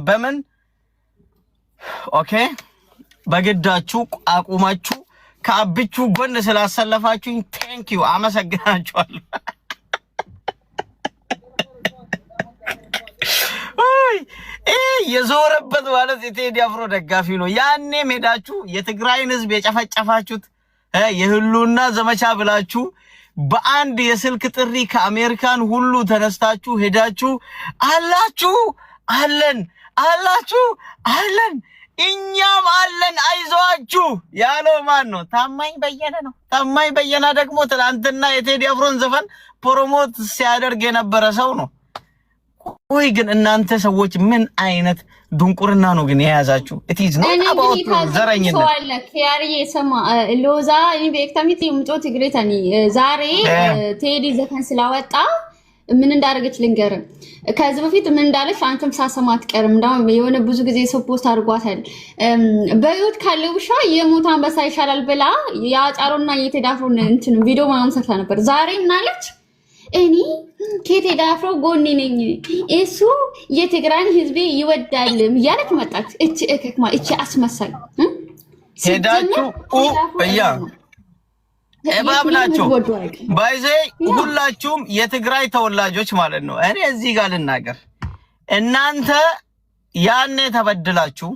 በምን ኦኬ በግዳችሁ አቁማችሁ ከአብቹ ጎን ስላሰለፋችሁኝ ቴንክ ዩ አመሰግናችኋለሁ። የዞረበት ማለት የቴዲ አፍሮ ደጋፊ ነው። ያኔ ሜዳችሁ የትግራይን ህዝብ የጨፈጨፋችሁት የህሉና ዘመቻ ብላችሁ በአንድ የስልክ ጥሪ ከአሜሪካን ሁሉ ተነስታችሁ ሄዳችሁ አለን እኛም አለን አይዟችሁ ያለው ማን ነው? ታማኝ በየነ ነው። ታማኝ በየነ ደግሞ ትላንትና የቴዲ አፍሮን ዘፈን ፕሮሞት ሲያደርግ የነበረ ሰው ነው። ወይ ግን እናንተ ሰዎች ምን አይነት ድንቁርና ነው ግን የያዛችሁ? it is not about ዘረኝነት ሰዋለ ከያሪ የሰማ ሎዛ እኔ በኤክታሚቲ ምጮ ትግሬታኒ ዛሬ ቴዲ ዘፈን ስላወጣ ምን እንዳደረገች ልንገር። ከዚህ በፊት ምን እንዳለች አንተም ሳሰማት ቀርም እንዳው የሆነ ብዙ ጊዜ ሰፖስት አድርጓታል። በዩት ካለው ውሻ የሞት አንበሳ ይሻላል ብላ ያጫሮና የቴዲ አፍሮን እንትን ቪዲዮ ማን ሰርታ ነበር። ዛሬ ምን አለች? እኔ ከቴዲ አፍሮ ጎኔ ነኝ እሱ የትግራይን ህዝብ ይወዳል ያለች መጣች። እቺ አስመሳይ ሄዳችሁ በያ እባብላችሁ ባይዘ ሁላችሁም የትግራይ ተወላጆች ማለት ነው። እኔ እዚህ ጋር ልናገር፣ እናንተ ያኔ ተበድላችሁ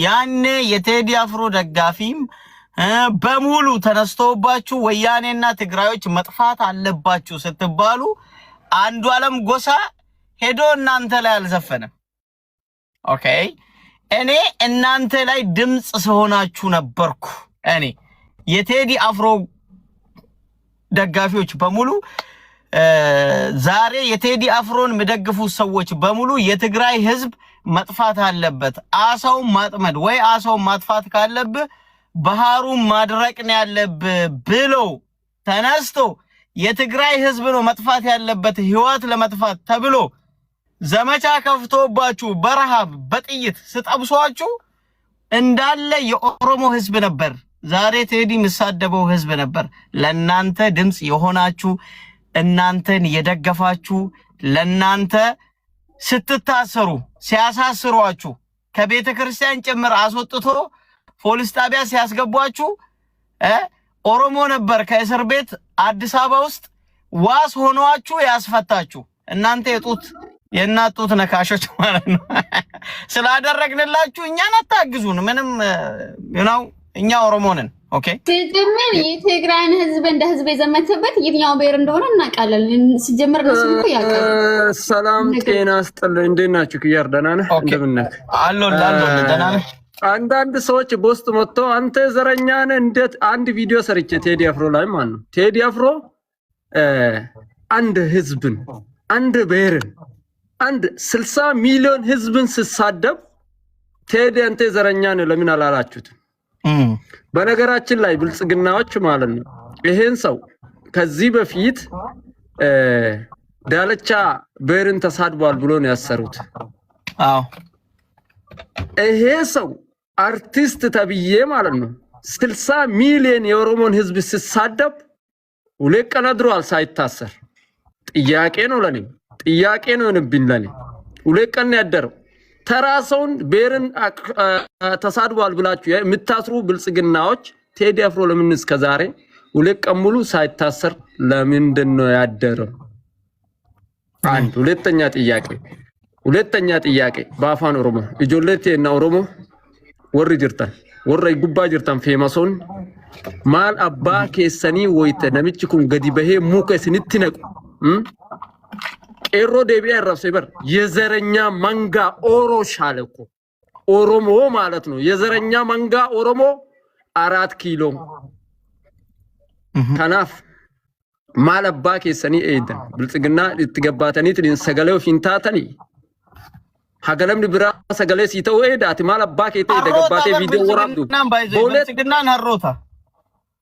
ያኔ የቴዲ አፍሮ ደጋፊም በሙሉ ተነስተውባችሁ ወያኔና ትግራዮች መጥፋት አለባችሁ ስትባሉ አንዱ ዓለም ጎሳ ሄዶ እናንተ ላይ አልዘፈነም። ኦኬ እኔ እናንተ ላይ ድምጽ ስለሆናችሁ ነበርኩ። እኔ የቴዲ አፍሮ ደጋፊዎች በሙሉ ዛሬ የቴዲ አፍሮን መደግፉ ሰዎች በሙሉ የትግራይ ህዝብ መጥፋት አለበት፣ አሳው ማጥመድ ወይ አሳው ማጥፋት ካለብህ ባህሩን ማድረቅ ነው ያለብህ ብሎ ተነስቶ የትግራይ ህዝብ ነው መጥፋት ያለበት ህይወት ለመጥፋት ተብሎ ዘመቻ ከፍቶባችሁ በረሃብ በጥይት ስጠብሷችሁ እንዳለ የኦሮሞ ህዝብ ነበር። ዛሬ ቴዲ ምሳደበው ህዝብ ነበር። ለናንተ ድምጽ የሆናችሁ እናንተን የደገፋችሁ ለናንተ ስትታሰሩ ሲያሳስሯችሁ ከቤተ ክርስቲያን ጭምር አስወጥቶ ፖሊስ ጣቢያ ሲያስገቧችሁ ኦሮሞ ነበር ከእስር ቤት አዲስ አበባ ውስጥ ዋስ ሆኗችሁ ያስፈታችሁ። እናንተ የናጡት ነካሾች ማለት ነው። ስላደረግንላችሁ እኛን አታግዙን። ምንም እኛ ኦሮሞ ነን። ኦኬ ሲጀምር የትግራይን ህዝብ እንደ ህዝብ የዘመተበት የትኛው ብሔር እንደሆነ እናውቃለን። ሲጀምር ነው ስልኩ ያቀረ። ሰላም ጤና ይስጥልኝ። እንዴት ናችሁ? ክያር ደህና ነህ? እንደምን ነህ? አሎን ደህና ነህ? አንዳንድ ሰዎች በውስጥ መጥቶ አንተ ዘረኛ ነህ እንዴት አንድ ቪዲዮ ሰርቼ ቴዲ አፍሮ ላይ ማለት ነው። ቴዲ አፍሮ አንድ ህዝብን አንድ ብሔርን አንድ 60 ሚሊዮን ህዝብን ሲሳደብ ቴዲ አንተ ዘረኛ ነህ ለምን አላላችሁትም? በነገራችን ላይ ብልጽግናዎች ማለት ነው ይሄን ሰው ከዚህ በፊት ዳለቻ ብሔርን ተሳድቧል ብሎ ነው ያሰሩት። አዎ ይሄ ሰው አርቲስት ተብዬ ማለት ነው 60 ሚሊዮን የኦሮሞን ህዝብ ሲሳደብ ሁለት ቀን አድሯል ሳይታሰር። ጥያቄ ነው ለኔ ጥያቄ ነው እንብኝ ለኔ ሁለት ቀን ያደረው ተራሰውን ብሔርን ተሳድቧል ብላችሁ የምታስሩ ብልጽግናዎች ቴዲ አፍሮ ለምን እስከዛሬ ሁለት ቀን ሙሉ ሳይታሰር ለምንድን ነው ያደረው? አንድ ሁለተኛ ጥያቄ በአፋን ኦሮሞ እጆለቴና ኦሮሞ ወር ጅርታን ወር ጉባ ጅርታን ፌማሶን ማል አባ ከሰኒ ወይተ ነምጭ ኩን ገዲ በሄ ሙከ ስንትነቁ ኤሮ ደቢያ ረፍሰበር የዘረኛ መንጋ ኦሮ ሻለኮ ኦሮሞ ማለት ነው። የዘረኛ መንጋ ኦሮሞ 4 ኪሎ ከናፍ ማል አባ ከሰኒ ኤደን ብልጽግና ልትገባተኒ ትልን ሰገለው ፊንታተኒ ሀገለም ድብራ ሰገለ ሲተው ኤዳት ማል አባ ከተ ደገባቴ ቪዲዮ ወራዱ ብልጽግና ነሮታ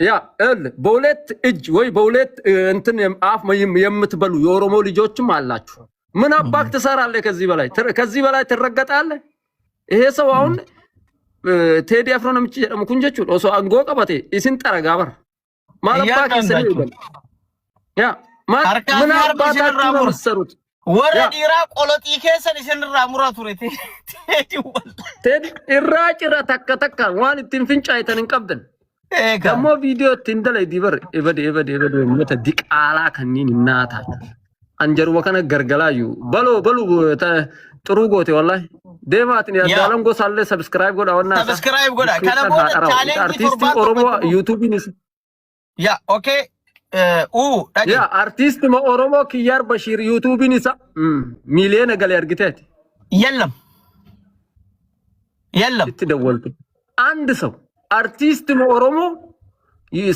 ያ በሁለት እጅ ወይ በሁለት እንትን አፍ የምትበሉ የኦሮሞ ልጆችም አላችሁ። ምን አባክ ትሰራለህ? ከዚህ በላይ ትረገጣለህ? ይሄ ሰው አሁን ቴዲ አፍሮ ነው የሚጨደም ኩንጀቹ ኦሶ አንጎ ቀበቴ ኢስን ጠረጋበር ማለባክ ይሰሩ ያ ምን አባታችሁ ነው የምትሰሩት? ወረዲራ ቆሎጢ ከሰን ይሰንራ ሙራቱ ረቴ ቴዲ ኢራጭራ ተከተካ ዋን ትንፍንጫ አይተን እንቀብደን ደሞ ቪዲዮ ትንደለ ዲበር እበድ መተ ዲቃላ ከኒን እናታ አንጀሩ ወከነ ገርገላዩ በሉ ጥሩ ጎቴ ወላሂ ደማትን ያዳለም ጎሳለ ሰብስክራይብ ጎዳውና ሰብስክራይብ ጎዳ ከለሞ ቻሌንጅ አርቲስት ኦሮሞ ዩቲዩብን ያ ኦኬ ያ አርቲስት ኦሮሞ ኪያር በሺር ዩቲዩብን ይሳ ሚሊዮን ገለ ያርግተት የለም ትደወልኩ አንድ ሰው አርቲስት ኦሮሞ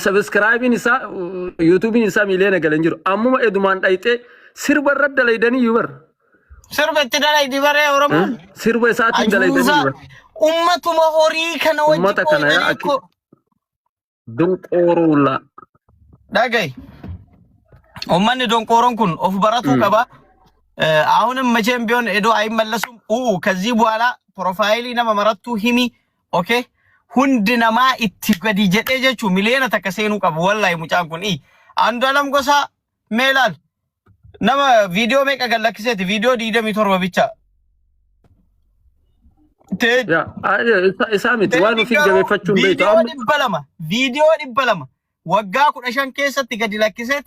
ሰብስክራይብን ይሳ ዩቲዩብን ይሳ ሚሊዮን ገለ እንጅሩ አሙማ ኤዱማን ዳይጤ ሲርበረደ ለይደኒ ይበር ሲርበተ ደላይ ዲበረ ኦሮሞ ሲርበ ሳት ደለይደኒ ይበር ኡመቱ መሆሪ ከነወጅ እኮ ድንቆሩላ ዳገይ ኡማን ዶንቆሮን ኩን ኦፍ በራቱ ቀባ አሁንም መቼም ቢሆን ኤዶ አይመለሱም ከዚህ በኋላ ፕሮፋይሊ ነመረቱ ሂሚ ኦኬ ሁንድ ነማ ኢትገዲ ጀጤ ጀቹ ሚሊዮን ተከሰኑ ቀብ ወላይ ሙጫን ኩን አንዱ አለም ጎሳ ሜላል ነማ ቪዲዮ ሜቀ ገለክሴት ቪዲዮ ዲደም ይቶርበ ብቻ ያ ኢሳሚት ዋኑ ፊገበፈቹን ቤታው ቪዲዮ ዲበለማ ወጋ ኩደሸን ከሰት ገዲ ለክሴት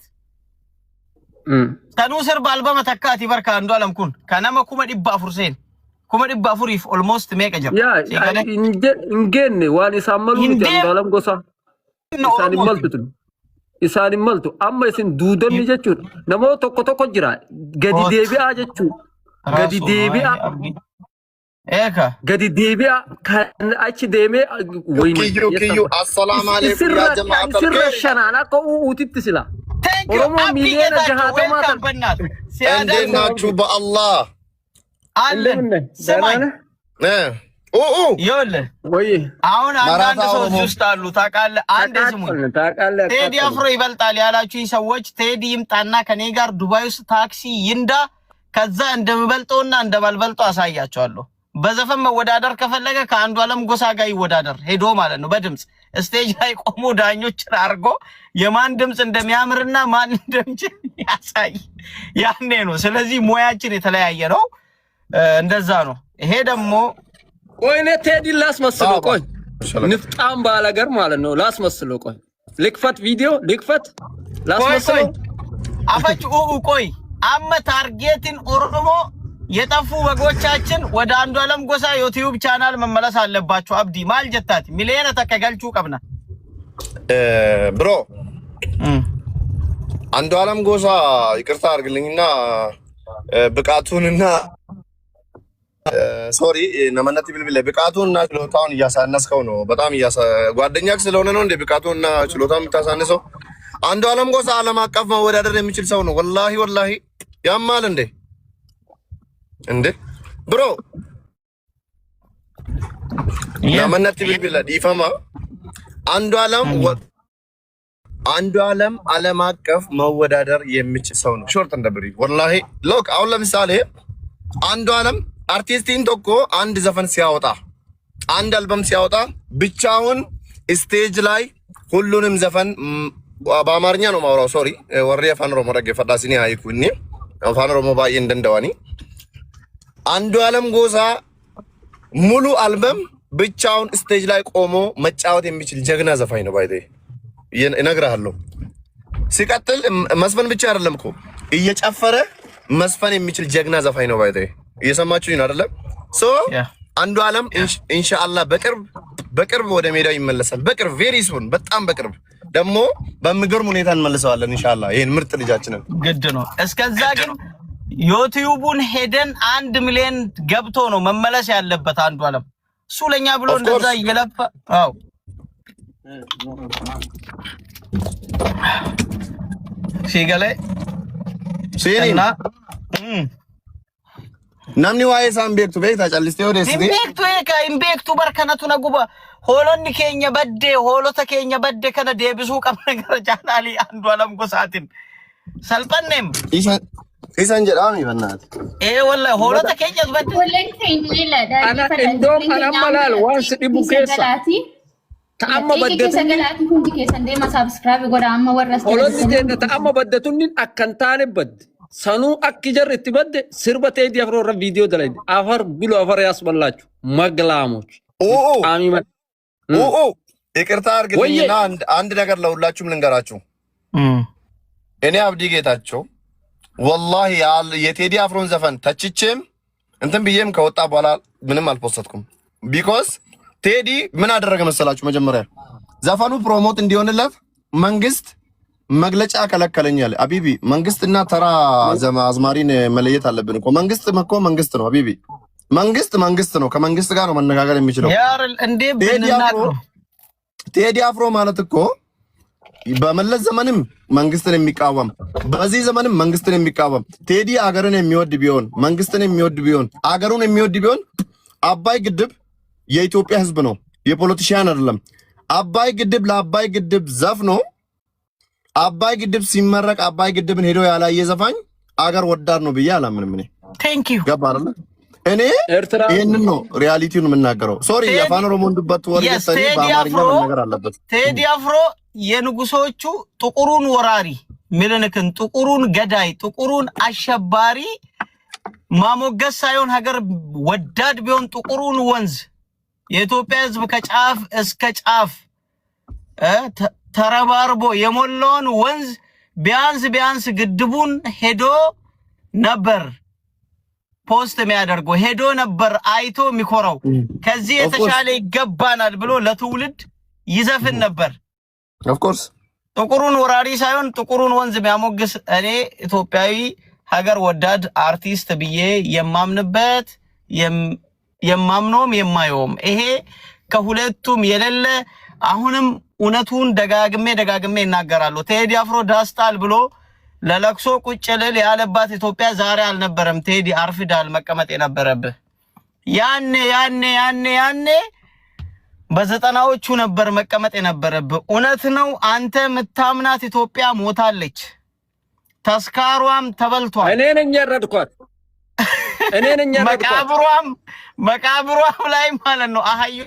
ተኑ ስር ባልበመ ተካቲ በርካ አንዱ አለም ኩን ከነማ ኩመ ዲባ ፉርሴን ኩመ ዲባ ፉሪፍ ኦልሞስት ሜቀ ጀር ያ እንገን ዋን ሳመሉ አንዱ አለም ጎሳ ኢሳኒ መልቱ አማ ኢሲን ዱዶን ጀቹ ነሞ ቶኮ ጅራ ገዲ ዴቢያ ጀቹ ገዲ ዴቢያ ኤካ ገዲ ዴቢያ ካን አቺ ዴሜ ወይኔ ኪዩ አሰላሙ አለይኩም ያ ጀማዓ ሲረሸናና ከኡቲት ሲላ ኦሮሞ ሚሊዮን ጀሃተማ ተበናት ሲያደናችሁ በአላህ አለን ሰማይ ይወለ ወይ አሁን አንዳንድ ሰዎች ውስጥ አሉ ታውቃለህ አንድ ስሙኝ ቴዲ አፍሮ ይበልጣል ያላችሁኝ ሰዎች ቴዲ ይምጣና ከኔ ጋር ዱባይ ውስጥ ታክሲ ይንዳ ከዛ እንደምበልጠውና እንደማልበልጠው አሳያቸዋለሁ በዘፈን መወዳደር ከፈለገ ከአንዱ አለም ጎሳ ጋር ይወዳደር ሄዶ ማለት ነው በድምጽ ስቴጅ ላይ ቆሞ ዳኞችን አርጎ የማን ድምጽ እንደሚያምርና ማን እንደምችል ያሳይ ያኔ ነው ስለዚህ ሞያችን የተለያየ ነው እንደዛ ነው ይሄ ደግሞ ወይኔ ቴዲ ላስመስለው ቆይ ንፍጣም ባላገር ማለት ነው ላስመስለው ቆይ ልክፈት ቪዲዮ ልክፈት ላስመስለው አፈጭ ቆይ አመ ታርጌትን ኦሮሞ የጠፉ በጎቻችን ወደ አንዱ አለም ጎሳ ዩቲዩብ ቻናል መመለስ አለባቸው አብዲ ማልጀታት ሚሊዮን ተከገልቹ ቀብና ብሮ አንዱ አለም ጎሳ ይቅርታ አርግልኝና ብቃቱንና ሶሪ ነመነት ቢልቢል ብቃቱንና ችሎታውን እያሳነስከው ነው በጣም ጓደኛክ ስለሆነ ነው እንደ ብቃቱንና ችሎታውን የምታሳነሰው አንዱ አለም ጎሳ ዓለም አቀፍ መወዳደር የሚችል ሰው ነው ወላሂ ያማል እንዴ ብሮ ነመነት ቢልቢል ዲፈማ አንዱ አለም ዓለም አቀፍ መወዳደር የሚችል ሰው ነው ሾርት እንደብሪ ወላሂ ሎክ አሁን ለምሳሌ አንዱ አለም አርቲስቲን ቶኮ አንድ ዘፈን ሲያወጣ አንድ አልበም ሲያወጣ ብቻውን ስቴጅ ላይ ሁሉንም ዘፈን በአማርኛ ነው ማውራው ሶሪ ወሬ አፋን ኦሮሞ ረገ ፈዳሲኒ አይኩኒ አፋን ኦሮሞ ባይ እንደንደዋኒ አንዱ አለም ጎሳ ሙሉ አልበም ብቻውን ስቴጅ ላይ ቆሞ መጫወት የሚችል ጀግና ዘፋኝ ነው ባይቴ እነግርሃለሁ ሲቀጥል መስፈን ብቻ አይደለም እኮ እየጨፈረ መስፈን የሚችል ጀግና ዘፋኝ ነው ባይቴ እየሰማችሁኝ አይደለ ሶ አንዱ አለም ኢንሻአላህ በቅርብ ወደ ሜዳው ይመለሳል በቅርብ ቬሪ ሱን በጣም በቅርብ ደግሞ በሚገርም ሁኔታ እንመልሰዋለን ኢንሻአላህ ይሄን ምርጥ ልጃችንን ግድ ነው እስከዛ ግን ዩቲዩቡን ሄደን 1 ሚሊዮን ገብቶ ነው መመለስ ያለበት አንዱ አለም እሱ ለኛ ብሎ እንደዛ ይገለፋ አው ሲገለ ሲኒና namni waa'ee isaan beektu beektaa callistee odeessitee beektu barkanatu naguba hoolonni keenya badde hoolota keenya badde kana deebisuu qabna gara jaanaalii andu alam gosaatin salphanneem isan jedhaami bannaati wallahi hoolota keenya badde wallahi keenya ana indoo kana malal waan sidibu keessa ta'amma baddatun sagalaati hundi keessan deema subscribe godha amma warra hoolonni keenya ta'amma baddatun akkan taane badde ሰኑ አክጀር እትበደ ስርበ ቴዲ አፍሮ ረ ቪዲዮ ደላይ አፈር ብሎ አፈር ያስበላችሁ መግላሞች አሚመ ይቅርታ አድርግልኝና አንድ ነገር ለሁላችሁም ልንገራችሁ። እኔ አብዲ ጌታቸው ወላሂ የቴዲ አፍሮን ዘፈን ተችቼም እንትን ብዬም ከወጣ በኋላ ምንም አልፖስትኩም። ቢኮዝ ቴዲ ምን አደረገ መሰላችሁ? መጀመሪያ ዘፈኑ ፕሮሞት እንዲሆንለት መንግስት መግለጫ ከለከለኛል። አቢቢ መንግስትና ተራ አዝማሪን መለየት አለብን እኮ። መንግስት መንግስት ነው አቢቢ። መንግስት ነው። ከመንግስት ጋር ነው መነጋገር የሚችለው። ቴዲ አፍሮ ማለት እኮ በመለስ ዘመንም መንግስትን የሚቃወም በዚህ ዘመንም መንግስትን የሚቃወም ቴዲ አገርን የሚወድ ቢሆን መንግስትን የሚወድ ቢሆን አገሩን የሚወድ ቢሆን አባይ ግድብ የኢትዮጵያ ህዝብ ነው፣ የፖለቲሽያን አይደለም። አባይ ግድብ ለአባይ ግድብ ዘፍኖ አባይ ግድብ ሲመረቅ አባይ ግድብን ሄዶ ያላየ ዘፋኝ አገር ወዳድ ነው ብዬ አላምንም። እኔ ቴንክ ዩ ገባ አይደል? እኔ ይሄንን ነው ሪያሊቲውን የምናገረው። ሶሪ የፋን ኦሮሞ እንድበት ወር የሰኒ በአማርኛ መናገር አለበት። ቴዲ አፍሮ የንጉሶቹ ጥቁሩን ወራሪ ምልንክን ጥቁሩን ገዳይ ጥቁሩን አሸባሪ ማሞገስ ሳይሆን ሀገር ወዳድ ቢሆን ጥቁሩን ወንዝ የኢትዮጵያ ህዝብ ከጫፍ እስከ ጫፍ ተረባርቦ የሞላውን ወንዝ ቢያንስ ግድቡን ሄዶ ነበር ፖስት የሚያደርገው ሄዶ ነበር አይቶ የሚኮራው። ከዚህ የተሻለ ይገባናል ብሎ ለትውልድ ይዘፍን ነበር። ኦፍ ኮርስ ጥቁሩን ወራሪ ሳይሆን ጥቁሩን ወንዝ የሚያሞግስ እኔ ኢትዮጵያዊ ሀገር ወዳድ አርቲስት ብዬ የማምንበት የማምነውም የማየውም ይሄ ከሁለቱም የሌለ አሁንም እውነቱን ደጋግሜ እናገራለሁ። ቴዲ አፍሮ ዳስታል ብሎ ለለቅሶ ቁጭ ልል ያለባት ኢትዮጵያ ዛሬ አልነበረም። ቴዲ አርፍዳል መቀመጥ የነበረብህ ያኔ በዘጠናዎቹ ነበር መቀመጥ የነበረብህ። እውነት ነው። አንተ ምታምናት ኢትዮጵያ ሞታለች፣ ተስካሯም ተበልቷል። እኔ ነኝ ያረድኳት መቃብሯም ላይ ማለት ነው አሃዩ